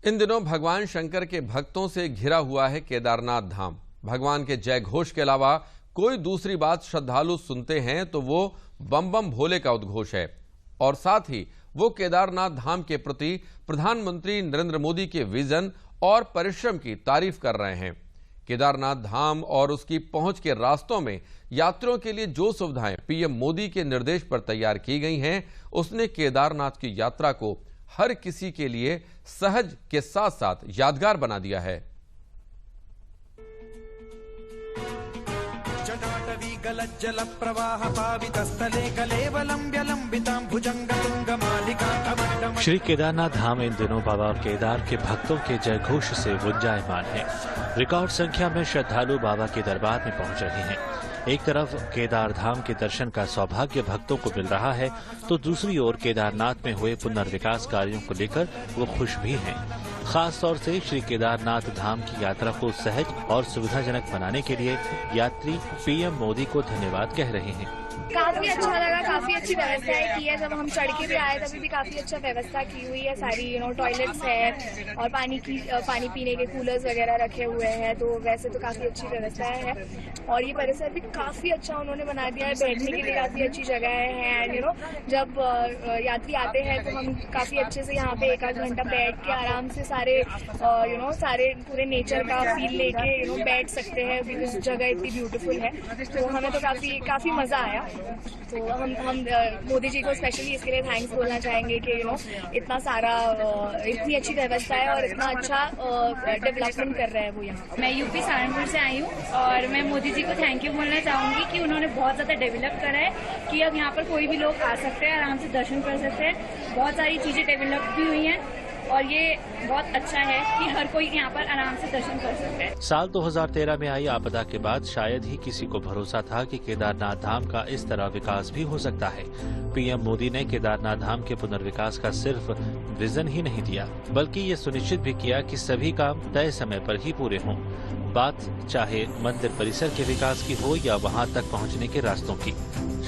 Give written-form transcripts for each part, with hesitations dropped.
इन दिनों भगवान शंकर के भक्तों से घिरा हुआ है केदारनाथ धाम। भगवान के जय घोष के अलावा कोई दूसरी बात श्रद्धालु सुनते हैं तो वो बम बम भोले का उद्घोष है। और साथ ही वो केदारनाथ धाम के प्रति प्रधानमंत्री नरेंद्र मोदी के विजन और परिश्रम की तारीफ कर रहे हैं। केदारनाथ धाम और उसकी पहुंच के रास्तों में यात्रियों के लिए जो सुविधाएं पीएम मोदी के निर्देश पर तैयार की गई हैं, उसने केदारनाथ की यात्रा को हर किसी के लिए सहज के साथ साथ यादगार बना दिया है। श्री केदारनाथ धाम इन दिनों बाबा केदार के भक्तों के जयघोष से गुंजायमान है। रिकॉर्ड संख्या में श्रद्धालु बाबा के दरबार में पहुंच रहे हैं। एक तरफ केदार धाम के दर्शन का सौभाग्य भक्तों को मिल रहा है, तो दूसरी ओर केदारनाथ में हुए पुनर्विकास कार्यों को लेकर वो खुश भी हैं। खास तौर से श्री केदारनाथ धाम की यात्रा को सहज और सुविधाजनक बनाने के लिए यात्री पीएम मोदी को धन्यवाद कह रहे हैं। काफी अच्छा लगा, काफी अच्छी व्यवस्थाएं की है। जब हम चढ़ के भी आए तभी भी काफी अच्छा व्यवस्था की हुई है। सारी टॉयलेट्स है और पानी पीने के कूलर्स वगैरह रखे हुए हैं, तो वैसे तो काफी अच्छी व्यवस्थाएं है। और ये परिसर भी काफी अच्छा उन्होंने बना दिया है, बैठने के लिए काफी अच्छी जगह है। एंड जब यात्री आते हैं तो हम काफी अच्छे से यहाँ पे 1-8 घंटा बैठ के आराम से सारे सारे पूरे नेचर का फील लेके बैठ सकते हैं, बिकॉज जगह इतनी ब्यूटीफुल है। तो हमें तो काफी मजा आया। तो हम मोदी जी को स्पेशली इसके लिए थैंक्स बोलना चाहेंगे कि इतना सारा इतनी अच्छी व्यवस्था है और इतना अच्छा डेवलपमेंट कर रहे हैं वो यहाँ। मैं यूपी सहारनपुर से आई हूँ और मैं मोदी जी को थैंक यू बोलना चाहूंगी कि उन्होंने बहुत ज्यादा डेवलप करा है कि अब यहाँ पर कोई भी लोग आ सकते हैं, आराम से दर्शन कर सकते हैं। बहुत सारी चीजें डेवलप भी हुई हैं और ये बहुत अच्छा है कि हर कोई यहाँ पर आराम से दर्शन कर सकता है। साल 2013 में आई आपदा के बाद शायद ही किसी को भरोसा था कि केदारनाथ धाम का इस तरह विकास भी हो सकता है। पीएम मोदी ने केदारनाथ धाम के पुनर्विकास का सिर्फ विजन ही नहीं दिया, बल्कि ये सुनिश्चित भी किया कि सभी काम तय समय पर ही पूरे हों। बात चाहे मंदिर परिसर के विकास की हो या वहाँ तक पहुँचने के रास्तों की।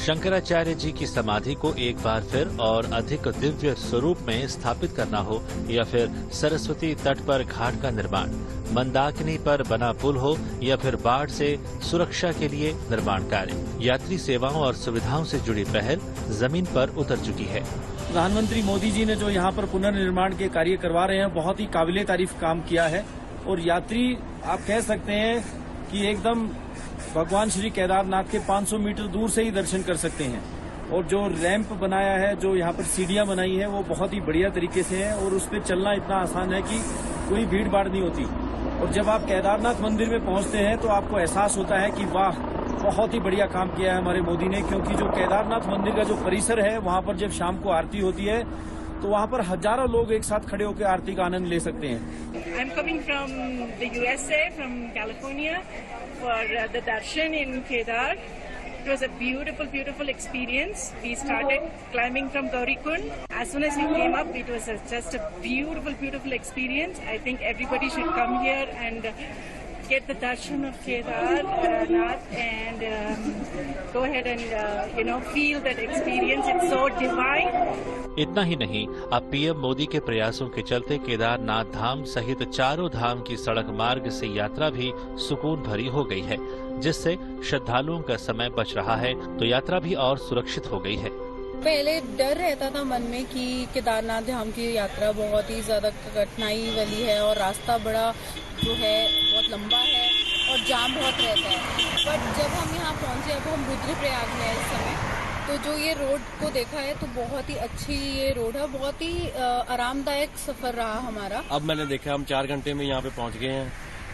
शंकराचार्य जी की समाधि को एक बार फिर और अधिक दिव्य स्वरूप में स्थापित करना हो या फिर सरस्वती तट पर घाट का निर्माण, मंदाकिनी पर बना पुल हो या फिर बाढ़ से सुरक्षा के लिए निर्माण कार्य, यात्री सेवाओं और सुविधाओं से जुड़ी पहल जमीन पर उतर चुकी है। प्रधानमंत्री मोदी जी ने जो यहाँ पर पुनर्निर्माण के कार्य करवा रहे हैं, बहुत ही काबिले तारीफ काम किया है। और यात्री आप कह सकते हैं कि एकदम भगवान श्री केदारनाथ के 500 मीटर दूर से ही दर्शन कर सकते हैं। और जो रैंप बनाया है, जो यहाँ पर सीढ़ियां बनाई है, वो बहुत ही बढ़िया तरीके से है और उस पर चलना इतना आसान है कि कोई भीड़ भाड़ नहीं होती। और जब आप केदारनाथ मंदिर में पहुंचते हैं तो आपको एहसास होता है कि वाह, बहुत ही बढ़िया काम किया है हमारे मोदी ने, क्योंकि जो केदारनाथ मंदिर का जो परिसर है, वहाँ पर जब शाम को आरती होती है तो वहाँ पर हजारों लोग एक साथ खड़े होकर आरती का आनंद ले सकते हैं। I am coming from the USA, from California for the Darshan in Kedar. It was a beautiful experience. We started climbing from Gaurikund. As soon as we came up, it was just a beautiful experience. I think everybody should come here and get the darshan of Kedarnath and go ahead and feel that experience. It's so divine. इतना ही नहीं, अब PM Modi के प्रयासों के चलते केदारनाथ धाम सहित चारों धाम की सड़क मार्ग से यात्रा भी सुकून भरी हो गई है, जिससे श्रद्धालुओं का समय बच रहा है तो यात्रा भी और सुरक्षित हो गई है। पहले डर रहता था मन में कि केदारनाथ धाम की यात्रा बहुत ही ज्यादा कठिनाई वाली है और रास्ता बड़ा जो है बहुत लंबा है और जाम बहुत रहता है। बट जब हम यहाँ पहुँचे, अब हम रुद्रप्रयाग में इस समय, तो जो ये रोड को देखा है तो बहुत ही अच्छी ये रोड है, बहुत ही आरामदायक सफर रहा हमारा। अब मैंने देखा हम 4 घंटे में यहाँ पे पहुँच गए हैं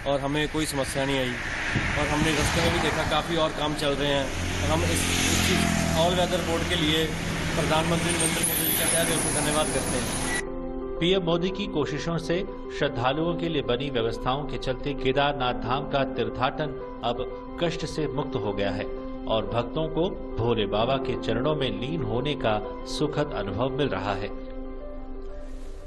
और हमें कोई समस्या नहीं आई। और हमने रास्ते में भी देखा काफी और काम चल रहे हैं। और हम इस ऑल वेदर बोर्ड के लिए प्रधानमंत्री नरेंद्र मोदी जी का तहे दिल से धन्यवाद करते हैं। पीएम मोदी की कोशिशों से श्रद्धालुओं के लिए बनी व्यवस्थाओं के चलते केदारनाथ धाम का तीर्थाटन अब कष्ट से मुक्त हो गया है और भक्तों को भोले बाबा के चरणों में लीन होने का सुखद अनुभव मिल रहा है।